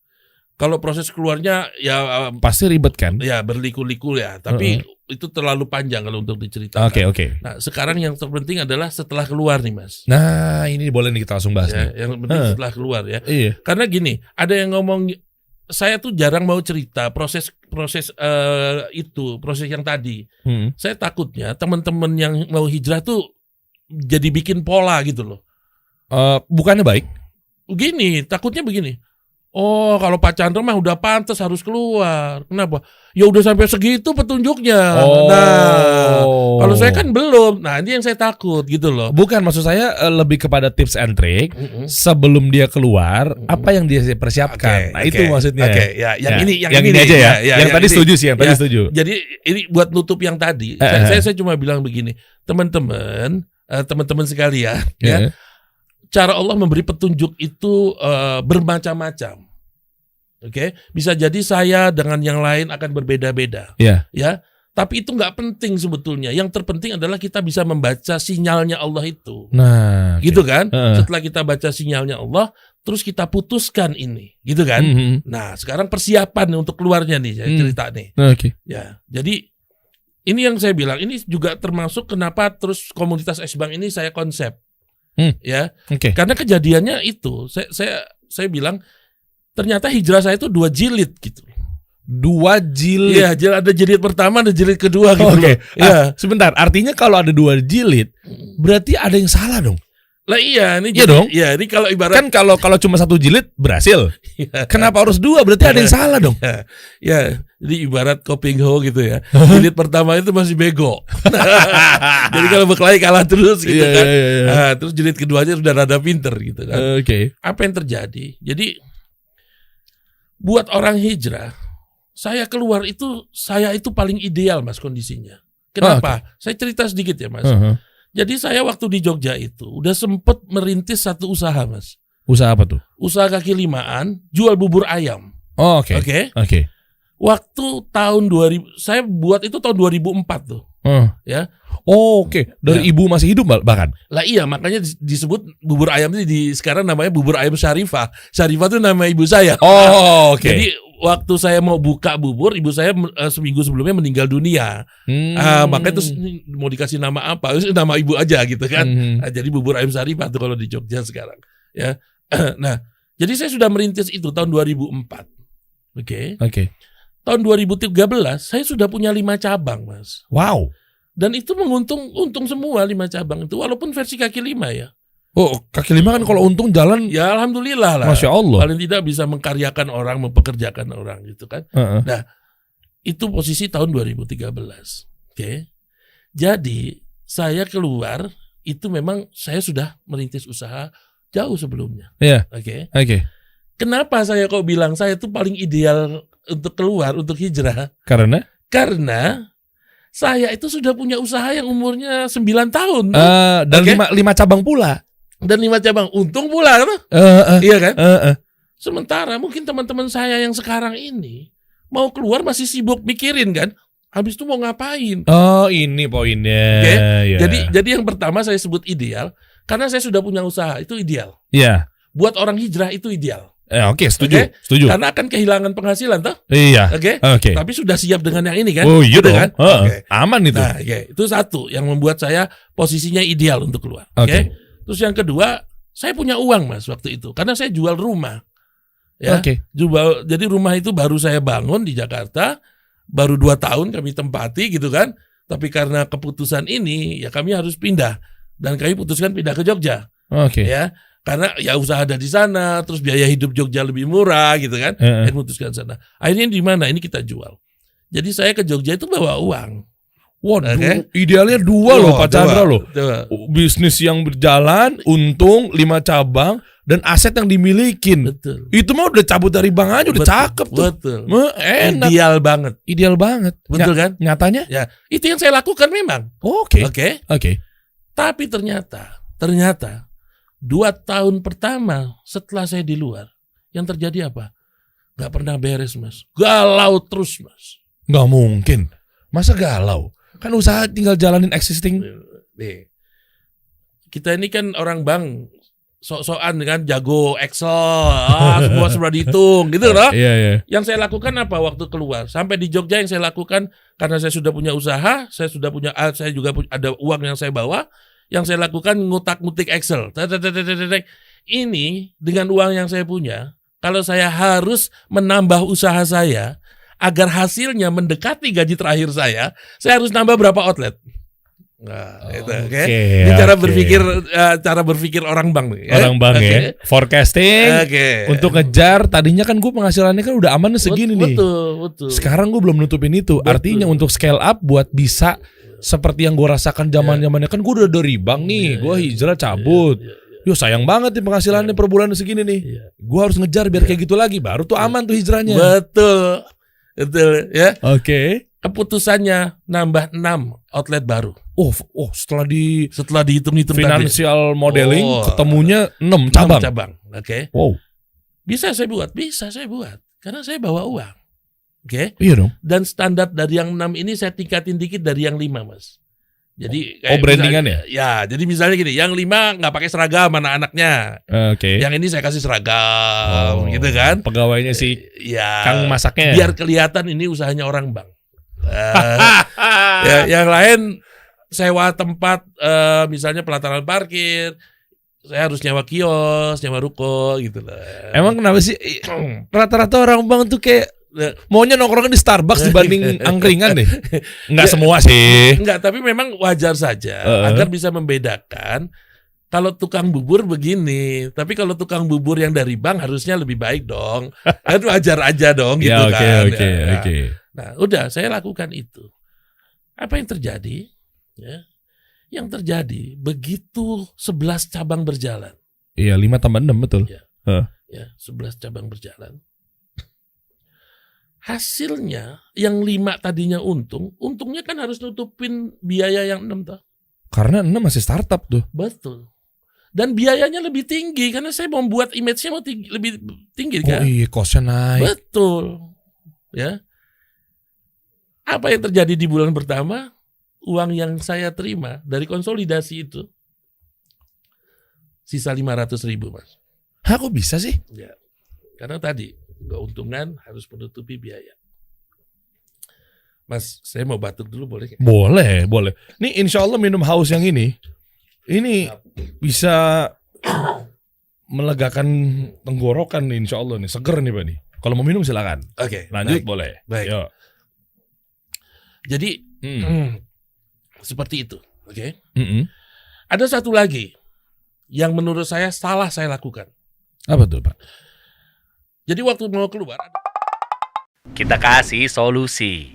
[SPEAKER 1] Kalau proses keluarnya ya
[SPEAKER 2] pasti ribet kan?
[SPEAKER 1] Ya berliku-liku ya, tapi itu terlalu panjang kalau untuk diceritakan.
[SPEAKER 2] Oke.
[SPEAKER 1] Nah, sekarang yang terpenting adalah setelah keluar nih, Mas.
[SPEAKER 2] Nah, ini boleh nih kita langsung bahas
[SPEAKER 1] ya,
[SPEAKER 2] nih.
[SPEAKER 1] Yang penting setelah keluar ya.
[SPEAKER 2] Iya.
[SPEAKER 1] Karena gini, ada yang ngomong saya tuh jarang mau cerita proses yang tadi. Saya takutnya teman-teman yang mau hijrah tuh jadi bikin pola gitu loh.
[SPEAKER 2] Bukannya baik?
[SPEAKER 1] Begini, takutnya begini. Oh, kalau Pak Chandra mah udah pantas harus keluar. Kenapa? Ya udah sampai segitu petunjuknya. Nah, kalau saya kan belum. Nah, ini yang saya takut gitu loh.
[SPEAKER 2] Bukan, maksud saya lebih kepada tips and trick sebelum dia keluar, apa yang dia persiapkan. Itu maksudnya.
[SPEAKER 1] Ya, yang ini
[SPEAKER 2] aja ya. Yang tadi setuju sih, yang tadi setuju.
[SPEAKER 1] Jadi ini buat nutup yang tadi. Saya cuma bilang begini, teman-teman sekalian, ya. Cara Allah memberi petunjuk itu bermacam-macam. Oke, bisa jadi saya dengan yang lain akan berbeda-beda. Ya, tapi itu nggak penting sebetulnya. Yang terpenting adalah kita bisa membaca sinyalnya Allah itu.
[SPEAKER 2] Nah,
[SPEAKER 1] gitu kan? Setelah kita baca sinyalnya Allah, terus kita putuskan ini, gitu kan? Nah, sekarang persiapan untuk keluarnya nih, saya cerita nih. Ya, jadi ini yang saya bilang, ini juga termasuk kenapa terus komunitas X-Bank ini saya konsep. Ya, karena kejadiannya itu saya bilang ternyata hijrah saya itu 2 jilid gitu.
[SPEAKER 2] 2 jilid.
[SPEAKER 1] Iya, ada jilid pertama, ada jilid kedua gitu. Ya.
[SPEAKER 2] Sebentar, artinya kalau ada 2 jilid, berarti ada yang salah dong.
[SPEAKER 1] Lah iya, ini
[SPEAKER 2] iya dong.
[SPEAKER 1] Iya, ini kalau ibarat
[SPEAKER 2] kan kalau cuma 1 jilid berhasil. Kenapa harus 2? Berarti ada yang salah dong.
[SPEAKER 1] Ya, jadi ibarat Kopingho gitu ya. Jilid pertama itu masih bego. Jadi kalau berkelahi kalah terus gitu kan. Nah, terus jilid keduanya sudah rada pinter gitu kan. Apa yang terjadi? Jadi buat orang hijrah, saya keluar itu saya itu paling ideal Mas kondisinya. Kenapa? Saya cerita sedikit ya Mas. Jadi saya waktu di Jogja itu udah sempet merintis satu usaha Mas.
[SPEAKER 2] Usaha apa tuh?
[SPEAKER 1] Usaha kaki limaan, jual bubur ayam.
[SPEAKER 2] Oke.
[SPEAKER 1] Waktu tahun 2000, saya buat itu tahun 2004 tuh. Ya. Dari ibu masih hidup bahkan. Lah iya, makanya disebut bubur ayam itu sekarang namanya bubur ayam Syarifah. Syarifah itu nama ibu saya. Jadi waktu saya mau buka bubur, ibu saya seminggu sebelumnya meninggal dunia. Makanya terus mau dikasih nama apa? Nama ibu aja gitu kan. Jadi bubur ayam Syarifah tuh kalau di Jogja sekarang. Ya. Nah, jadi saya sudah merintis itu tahun 2004. Tahun 2013 saya sudah punya 5 cabang, Mas.
[SPEAKER 2] Wow.
[SPEAKER 1] Dan itu untung semua 5 cabang itu, walaupun versi kaki 5 ya.
[SPEAKER 2] Oh, kaki 5 kan kalau untung jalan.
[SPEAKER 1] Ya alhamdulillah lah.
[SPEAKER 2] Masya Allah.
[SPEAKER 1] Paling tidak bisa mengkaryakan orang, mempekerjakan orang gitu kan. Nah, itu posisi tahun 2013. Jadi saya keluar itu memang saya sudah merintis usaha jauh sebelumnya. Kenapa saya kok bilang saya itu paling ideal untuk keluar, untuk hijrah? Karena saya itu sudah punya usaha yang umurnya 9 tahun.
[SPEAKER 2] Dan 5 cabang pula.
[SPEAKER 1] Dan 5 cabang, untung pula kan? Iya kan? Sementara mungkin teman-teman saya yang sekarang ini mau keluar masih sibuk mikirin kan, habis itu mau ngapain?
[SPEAKER 2] Ini poinnya.
[SPEAKER 1] Jadi yang pertama saya sebut ideal Karena saya sudah punya usaha, itu ideal.
[SPEAKER 2] Iya.
[SPEAKER 1] Buat orang hijrah itu ideal.
[SPEAKER 2] Oke, setuju.
[SPEAKER 1] Oke?
[SPEAKER 2] Setuju.
[SPEAKER 1] Karena akan kehilangan penghasilan toh.
[SPEAKER 2] Iya.
[SPEAKER 1] Oke.
[SPEAKER 2] Oke.
[SPEAKER 1] Tapi sudah siap dengan yang ini kan?
[SPEAKER 2] Oh iya
[SPEAKER 1] Gitu
[SPEAKER 2] dong.
[SPEAKER 1] kan?
[SPEAKER 2] Heeh.
[SPEAKER 1] Oke.
[SPEAKER 2] Aman itu.
[SPEAKER 1] Nah, itu satu yang membuat saya posisinya ideal untuk keluar. Oke. Terus yang kedua, saya punya uang Mas waktu itu karena saya jual rumah. Ya.
[SPEAKER 2] Oke.
[SPEAKER 1] Jadi rumah itu baru saya bangun di Jakarta, baru 2 tahun kami tempati gitu kan. Tapi karena keputusan ini ya kami harus pindah dan kami putuskan pindah ke Jogja.
[SPEAKER 2] Oke.
[SPEAKER 1] Ya. Karena ya usaha ada di sana, terus biaya hidup Jogja lebih murah gitu kan. Saya putuskan sana. Akhirnya di mana? Ini kita jual. Jadi saya ke Jogja itu bawa uang.
[SPEAKER 2] Waduh, idealnya 2 loh Pak Chandra loh. Bisnis yang berjalan, untung 5 cabang dan aset yang dimilikin.
[SPEAKER 1] Betul.
[SPEAKER 2] Itu mah udah cabut dari bank aja udah cakep tuh.
[SPEAKER 1] Betul.
[SPEAKER 2] Enak.
[SPEAKER 1] Ideal banget.
[SPEAKER 2] Ideal banget.
[SPEAKER 1] Betul kan?
[SPEAKER 2] Nyatanya?
[SPEAKER 1] Ya, itu yang saya lakukan memang.
[SPEAKER 2] Oke.
[SPEAKER 1] Oke. Tapi ternyata 2 tahun pertama setelah saya di luar, yang terjadi apa? Gak pernah beres Mas. Galau terus Mas.
[SPEAKER 2] Gak mungkin. Masa galau? Kan usaha tinggal jalanin existing.
[SPEAKER 1] Nih. Kita ini kan orang bank sok-sokan kan jago Excel, semua dihitung gitu loh.
[SPEAKER 2] Iya.
[SPEAKER 1] Yang saya lakukan apa waktu keluar? Sampai di Jogja yang saya lakukan karena saya sudah punya usaha, saya juga ada uang yang saya bawa. Yang saya lakukan ngutak-ngutik Excel. Ini dengan uang yang saya punya, kalau saya harus menambah usaha saya agar hasilnya mendekati gaji terakhir saya harus nambah berapa outlet. Nah, itu oke. Ini cara berpikir orang bank nih.
[SPEAKER 2] Orang bank ya. Forecasting. Untuk ngejar tadinya kan gue penghasilannya kan udah aman segini nih.
[SPEAKER 1] Betul.
[SPEAKER 2] Sekarang gue belum nutupin itu. Artinya untuk scale up buat bisa seperti yang gue rasakan zamannya kan gue udah dari bank nih, gue hijrah cabut. Yo sayang banget nih penghasilannya per bulan segini nih. Gue harus ngejar biar kayak gitu lagi, baru tuh aman tuh hijrahnya.
[SPEAKER 1] Betul ya.
[SPEAKER 2] Oke.
[SPEAKER 1] Keputusannya nambah 6 outlet baru.
[SPEAKER 2] Setelah
[SPEAKER 1] dihitung-hitung
[SPEAKER 2] financial modeling ketemunya 6 cabang.
[SPEAKER 1] Oke.
[SPEAKER 2] Wow.
[SPEAKER 1] Bisa saya buat karena saya bawa uang. Oke.
[SPEAKER 2] Iya dong.
[SPEAKER 1] Dan standar dari yang 6 ini saya tingkatin dikit dari yang 5 Mas. Jadi
[SPEAKER 2] brandingan ya?
[SPEAKER 1] Ya, jadi misalnya gini, yang 5 nggak pakai seragam anak-anaknya.
[SPEAKER 2] Oke.
[SPEAKER 1] Yang ini saya kasih seragam, gitu kan?
[SPEAKER 2] Pegawainya si Kang masaknya.
[SPEAKER 1] Biar kelihatan ini usahanya orang bank. Yang lain sewa tempat, misalnya pelataran parkir. Saya harus nyewa kios, nyewa ruko, gitu lah.
[SPEAKER 2] Emang kenapa sih rata-rata orang bank tuh kayak maunya nongkrong di Starbucks dibanding angkringan deh? Enggak semua sih.
[SPEAKER 1] Enggak, tapi memang wajar saja agar bisa membedakan. Kalau tukang bubur begini, tapi kalau tukang bubur yang dari bank harusnya lebih baik dong. Kan wajar aja dong gitu kan.
[SPEAKER 2] Oke.
[SPEAKER 1] Nah, udah saya lakukan itu. Apa yang terjadi? Ya. Yang terjadi begitu 11 cabang berjalan.
[SPEAKER 2] Iya, 5 tambah 6 betul.
[SPEAKER 1] Ya, 11 cabang berjalan. Hasilnya yang 5 tadinya untungnya kan harus nutupin biaya yang 6 toh.
[SPEAKER 2] Karena 6 masih startup tuh.
[SPEAKER 1] Betul. Dan biayanya lebih tinggi karena saya mau buat image-nya lebih tinggi kan.
[SPEAKER 2] Oh iya, cost-nya naik.
[SPEAKER 1] Betul. Ya. Apa yang terjadi di bulan pertama? Uang yang saya terima dari konsolidasi itu sisa 500.000 Mas.
[SPEAKER 2] Kok bisa sih?
[SPEAKER 1] Ya. Karena tadi keuntungan harus menutupi biaya. Mas, saya mau batuk dulu boleh gak?
[SPEAKER 2] Boleh. Nih insya Allah minum haus yang ini bisa melegakan tenggorokan nih insya Allah nih. Seger nih Pak nih. Kalau mau minum silakan.
[SPEAKER 1] Oke.
[SPEAKER 2] Lanjut baik. Boleh.
[SPEAKER 1] Baik.
[SPEAKER 2] Yo.
[SPEAKER 1] Jadi seperti itu. Oke. Ada satu lagi yang menurut saya salah saya lakukan.
[SPEAKER 2] Apa tuh Pak?
[SPEAKER 1] Jadi waktu mau keluar
[SPEAKER 3] kita kasih solusi.